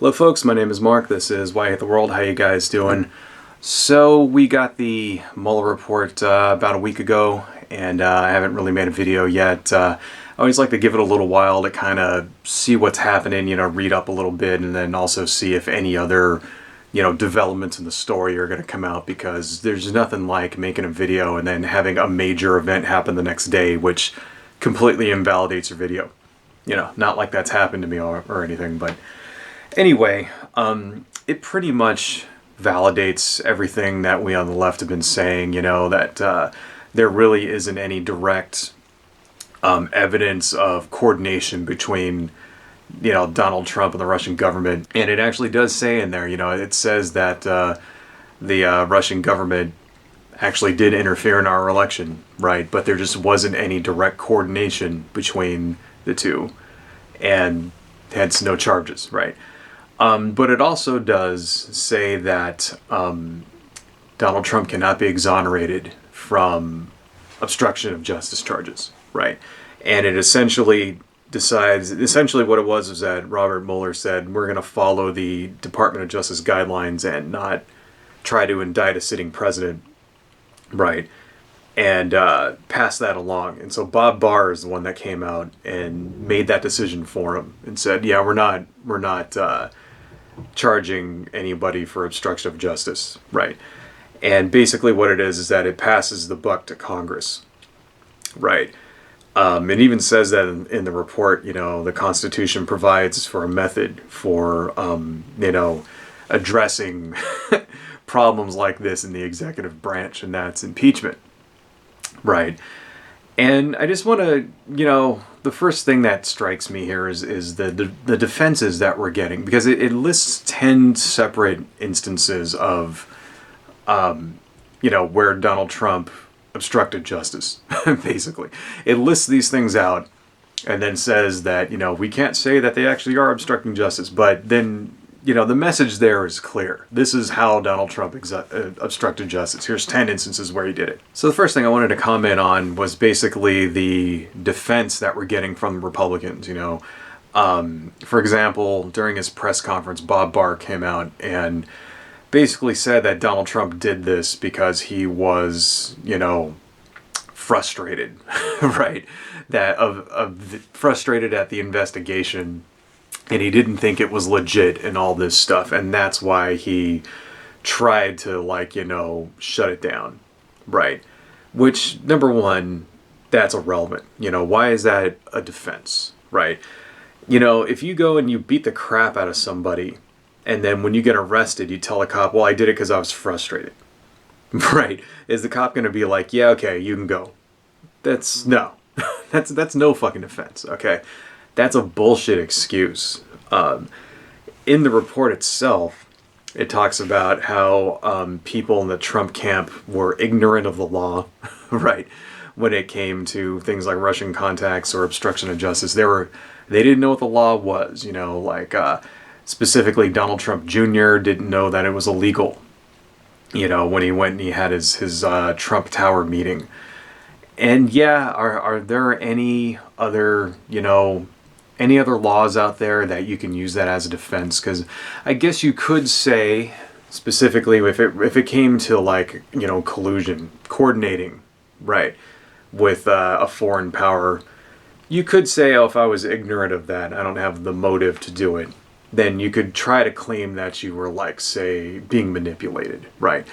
Hello folks, my name is Mark. This is Why I Hate the World. How you guys doing? So we got the Mueller report about a week ago, and I haven't really made a video yet. I always like to give it a little while to kind of see what's happening, read up a little bit, and then also see if any other, developments in the story are going to come out, because there's nothing like making a video and then having a major event happen the next day, which completely invalidates your video. Not like that's happened to me or anything, but anyway, it pretty much validates everything that we on the left have been saying, that there really isn't any direct evidence of coordination between, Donald Trump and the Russian government. And it actually does say in there, it says that the Russian government actually did interfere in our election, right? But there just wasn't any direct coordination between the two, and hence no charges, right? But it also does say that Donald Trump cannot be exonerated from obstruction of justice charges, right? And it essentially what it was is that Robert Mueller said, we're going to follow the Department of Justice guidelines and not try to indict a sitting president, right? And pass that along. And so Bob Barr is the one that came out and made that decision for him and said, yeah, we're not charging anybody for obstruction of justice, right? And basically what it is that it passes the buck to Congress, right? It even says that in the report, the Constitution provides for a method for, addressing problems like this in the executive branch, and that's impeachment, right? And I just want to, the first thing that strikes me here is the defenses that we're getting, because it lists 10 separate instances of, where Donald Trump obstructed justice, basically. It lists these things out and then says that, we can't say that they actually are obstructing justice, but then, the message there is clear. This is how Donald Trump obstructed justice. Here's 10 instances where he did it. So the first thing I wanted to comment on was basically the defense that we're getting from Republicans, For example, during his press conference, Bob Barr came out and basically said that Donald Trump did this because he was, frustrated, right? Frustrated at the investigation, and he didn't think it was legit and all this stuff, and that's why he tried to shut it down, right? Which, number one, that's irrelevant. Why is that a defense, right? If you go and you beat the crap out of somebody, and then when you get arrested, you tell a cop, well, I did it because I was frustrated, right? Is the cop going to be like, yeah, okay, you can go? That's no no fucking defense, okay? That's a bullshit excuse. In the report itself, it talks about how people in the Trump camp were ignorant of the law, right? When it came to things like Russian contacts or obstruction of justice, they didn't know what the law was. Specifically, Donald Trump Jr. didn't know that it was illegal. When he went and he had his Trump Tower meeting. And yeah, are there any other laws out there that you can use that as a defense? Because I guess you could say, specifically, if it came to collusion, coordinating, right, with a foreign power, you could say, oh, if I was ignorant of that, I don't have the motive to do it, then you could try to claim that you were, say, being manipulated, right?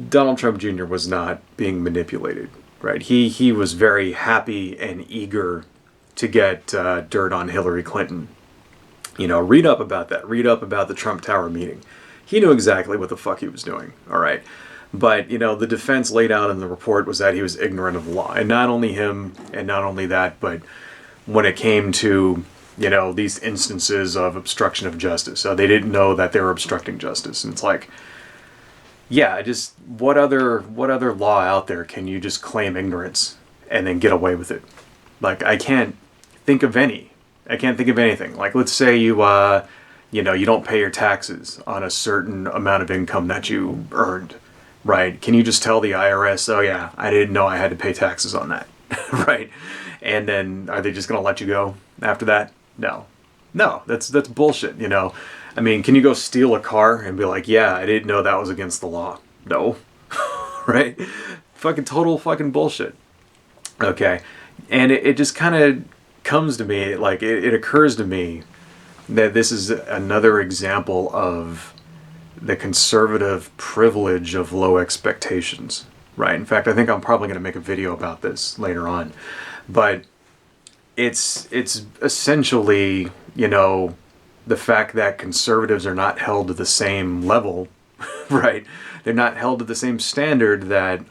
Donald Trump Jr. was not being manipulated, right? He was very happy and eager to get dirt on Hillary Clinton. Read up about that. Read up about the Trump Tower meeting. He knew exactly what the fuck he was doing, all right? But, the defense laid out in the report was that he was ignorant of the law. And not only him, and not only that, but when it came to, these instances of obstruction of justice, so they didn't know that they were obstructing justice. And it's like, yeah, just what other law out there can you just claim ignorance and then get away with it? I can't think of any. I can't think of anything. Let's say you don't pay your taxes on a certain amount of income that you earned, right? Can you just tell the IRS, oh yeah, I didn't know I had to pay taxes on that, right? And then are they just going to let you go after that? No. No, that's bullshit, you know. I mean, can you go steal a car and be like, yeah, I didn't know that was against the law? No. Right? Fucking total fucking bullshit. Okay. And it just kind of comes to me, like, it occurs to me that this is another example of the conservative privilege of low expectations, right? In fact, I think I'm probably going to make a video about this later on. But it's essentially, you know, the fact that conservatives are not held to the same level, right? They're not held to the same standard that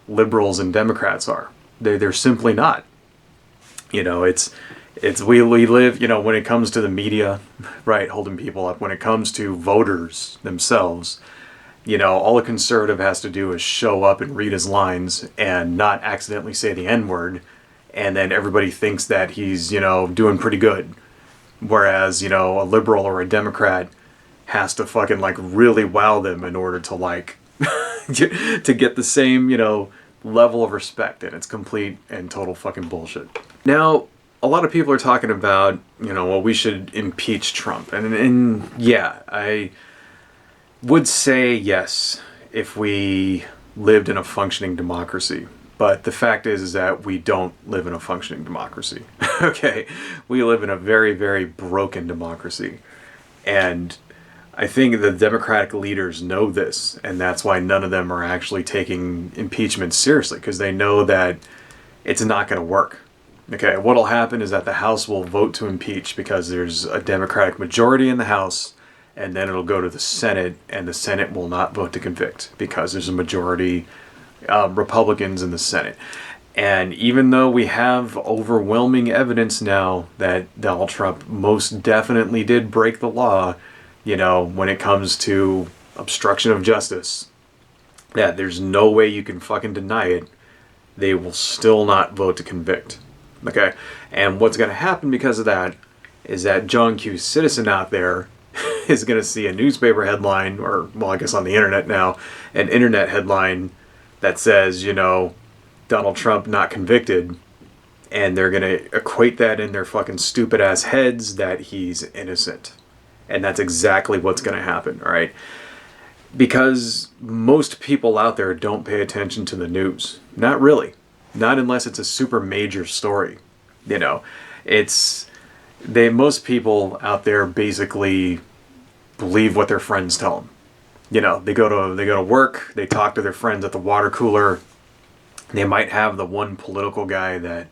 liberals and Democrats are. They're simply not. You know, we live, you know, when it comes to the media, right, holding people up, when it comes to voters themselves, you know, all a conservative has to do is show up and read his lines and not accidentally say the N-word, and then everybody thinks that he's, you know, doing pretty good. Whereas, you know, a liberal or a Democrat has to fucking, like, really wow them in order to, like, to get the same, you know, level of respect, and it's complete and total fucking bullshit. Now, a lot of people are talking about, you know, well, we should impeach Trump. And yeah, I would say yes if we lived in a functioning democracy. But the fact is that we don't live in a functioning democracy. Okay? We live in a very, very broken democracy. And I think the Democratic leaders know this, and that's why none of them are actually taking impeachment seriously, because they know that it's not going to work. Okay, what'll happen is that the House will vote to impeach because there's a Democratic majority in the House, and then it'll go to the Senate, and the Senate will not vote to convict because there's a majority Republicans in the Senate. And even though we have overwhelming evidence now that Donald Trump most definitely did break the law, you know, when it comes to obstruction of justice, yeah, there's no way you can fucking deny it, they will still not vote to convict. Okay? And what's going to happen because of that is that John Q. Citizen out there is going to see a newspaper headline, or, well, I guess on the internet now, an internet headline that says, you know, Donald Trump not convicted, and they're going to equate that in their fucking stupid ass heads that he's innocent. And that's exactly what's going to happen, all right? Because most people out there don't pay attention to the news. Not really. Not unless it's a super major story. You know, most people out there basically believe what their friends tell them. You know, they go to work, they talk to their friends at the water cooler. They might have the one political guy that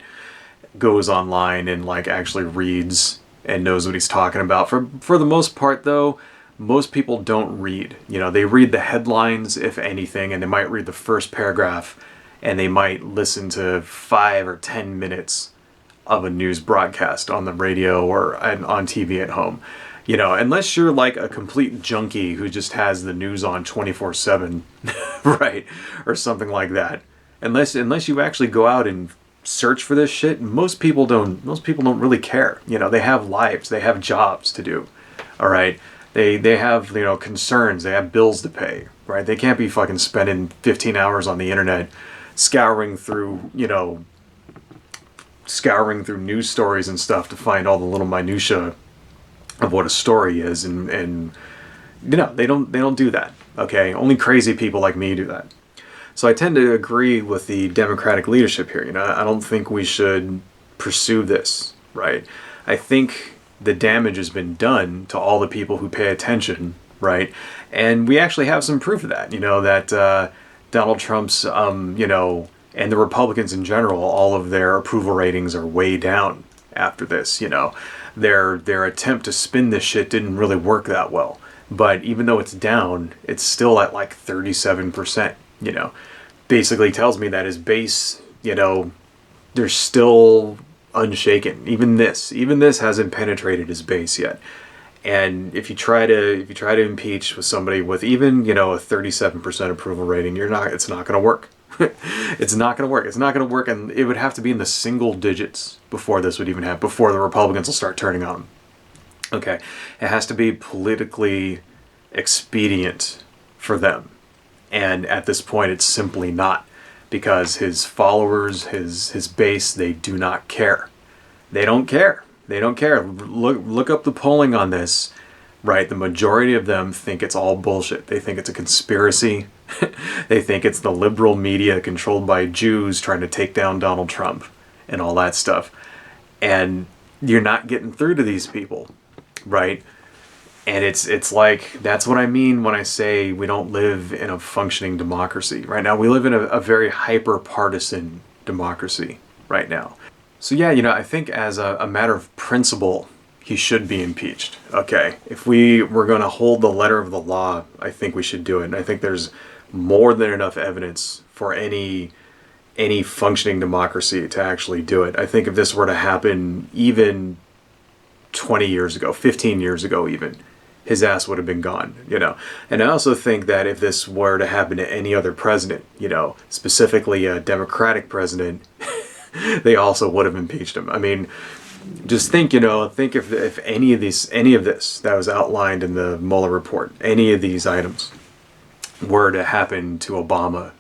goes online and, like, actually reads and knows what he's talking about. For the most part, though, most people don't read. You know, they read the headlines, if anything, and they might read the first paragraph, and they might listen to 5 or 10 minutes of a news broadcast on the radio or on TV at home. You know, unless you're like a complete junkie who just has the news on 24/7, right, or something like that. Unless you actually go out and search for this shit, most people don't really care. You know, they have lives, they have jobs to do. All right, they have, you know, concerns, they have bills to pay. Right, they can't be fucking spending 15 hours on the internet scouring through news stories and stuff to find all the little minutia of what a story is, and you know, they don't do that. Okay, only crazy people like me do that. So I tend to agree with the Democratic leadership here. You know, I don't think we should pursue this, right? I think the damage has been done to all the people who pay attention, right? And we actually have some proof of that. You know, that Donald Trump's, you know, and the Republicans in general, all of their approval ratings are way down after this. You know, their attempt to spin this shit didn't really work that well. But even though it's down, it's still at like 37%. You know, basically tells me that his base, you know, they're still unshaken. Even this hasn't penetrated his base yet. And if you try to impeach with somebody with even, you know, a 37% approval rating, it's not going to work. It's not going to work. It's not going to work, and it would have to be in the single digits before this would even happen, before the Republicans will start turning on him. Okay, it has to be politically expedient for them. And at this point, it's simply not, because his followers, his base, they do not care. They don't care. They don't care. Look up the polling on this, right? The majority of them think it's all bullshit. They think it's a conspiracy. They think it's the liberal media controlled by Jews trying to take down Donald Trump and all that stuff. And you're not getting through to these people, right? And it's like, that's what I mean when I say we don't live in a functioning democracy. Right now, we live in a very hyper-partisan democracy right now. So yeah, I think as a matter of principle, he should be impeached. Okay, if we were going to hold the letter of the law, I think we should do it. And I think there's more than enough evidence for any functioning democracy to actually do it. I think if this were to happen even 20 years ago, 15 years ago even, his ass would have been gone, And I also think that if this were to happen to any other president, specifically a Democratic president, they also would have impeached him. I mean, just think if any of this that was outlined in the Mueller report, any of these items were to happen to Obama,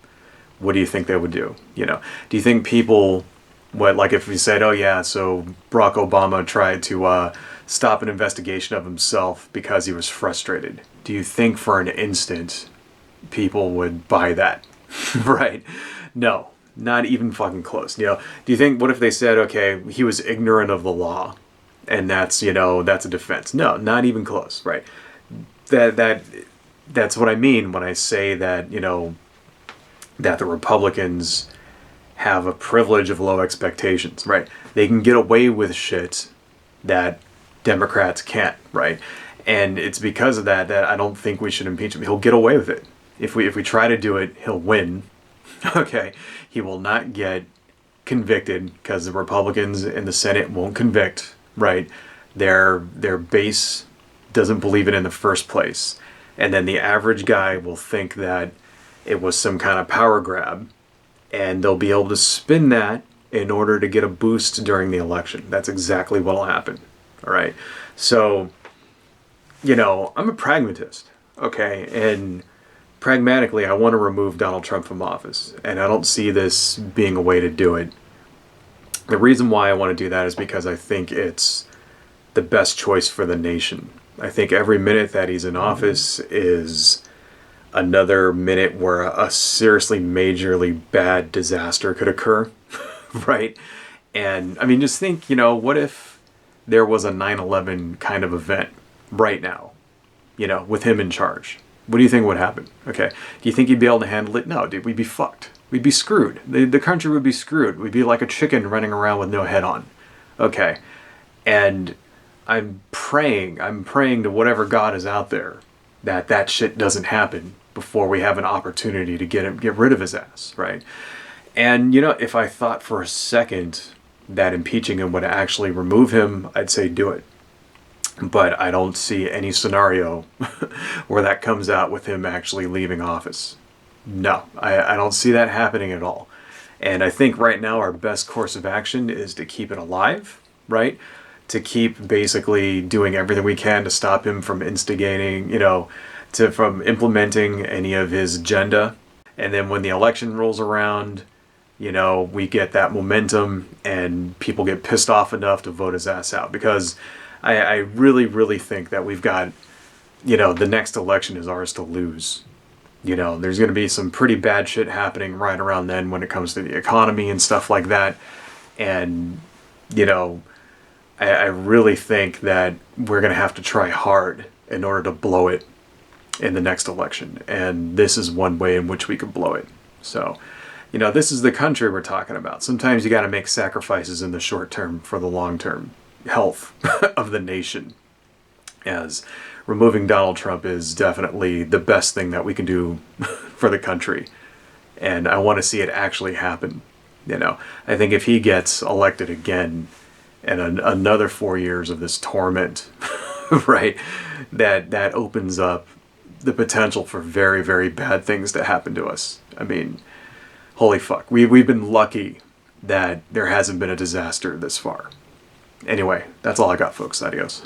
what do you think they would do? Do you think people, like if we said, oh yeah, so Barack Obama tried to stop an investigation of himself because he was frustrated. Do you think for an instant people would buy that? Right? No, not even fucking close. Do you think, what if they said, okay, he was ignorant of the law and that's a defense? No, not even close, right? That's what I mean when I say that, that the Republicans have a privilege of low expectations, right? They can get away with shit that Democrats can't, right? And it's because of that I don't think we should impeach him. He'll get away with it. If we try to do it, he'll win. Okay, he will not get convicted because the Republicans in the Senate won't convict, right? Their base doesn't believe it in the first place. And then the average guy will think that it was some kind of power grab, and they'll be able to spin that in order to get a boost during the election. That's exactly what will happen. All right. So, I'm a pragmatist. Okay. And pragmatically, I want to remove Donald Trump from office. And I don't see this being a way to do it. The reason why I want to do that is because I think it's the best choice for the nation. I think every minute that he's in office is another minute where a seriously majorly bad disaster could occur. Right. And I mean, just think, what if there was a 9/11 kind of event right now, with him in charge? What do you think would happen? Okay. Do you think he'd be able to handle it? No, dude, we'd be fucked. We'd be screwed. The country would be screwed. We'd be like a chicken running around with no head on. Okay. And I'm praying to whatever God is out there that shit doesn't happen before we have an opportunity to get rid of his ass, right? And, if I thought for a second that impeaching him would actually remove him, I'd say do it. But I don't see any scenario where that comes out with him actually leaving office. No, I don't see that happening at all. And I think right now our best course of action is to keep it alive, right? To keep basically doing everything we can to stop him from instigating, from implementing any of his agenda. And then when the election rolls around, we get that momentum and people get pissed off enough to vote his ass out. Because I really, really think that we've got, the next election is ours to lose. There's going to be some pretty bad shit happening right around then when it comes to the economy and stuff like that. And, I really think that we're going to have to try hard in order to blow it in the next election. And this is one way in which we could blow it. So, this is the country we're talking about. Sometimes you got to make sacrifices in the short term for the long term health of the nation. As removing Donald Trump is definitely the best thing that we can do for the country. And I want to see it actually happen. I think if he gets elected again and another 4 years of this torment, right, that opens up the potential for very, very bad things to happen to us. I mean, holy fuck. We've been lucky that there hasn't been a disaster this far. Anyway, that's all I got, folks. Adios.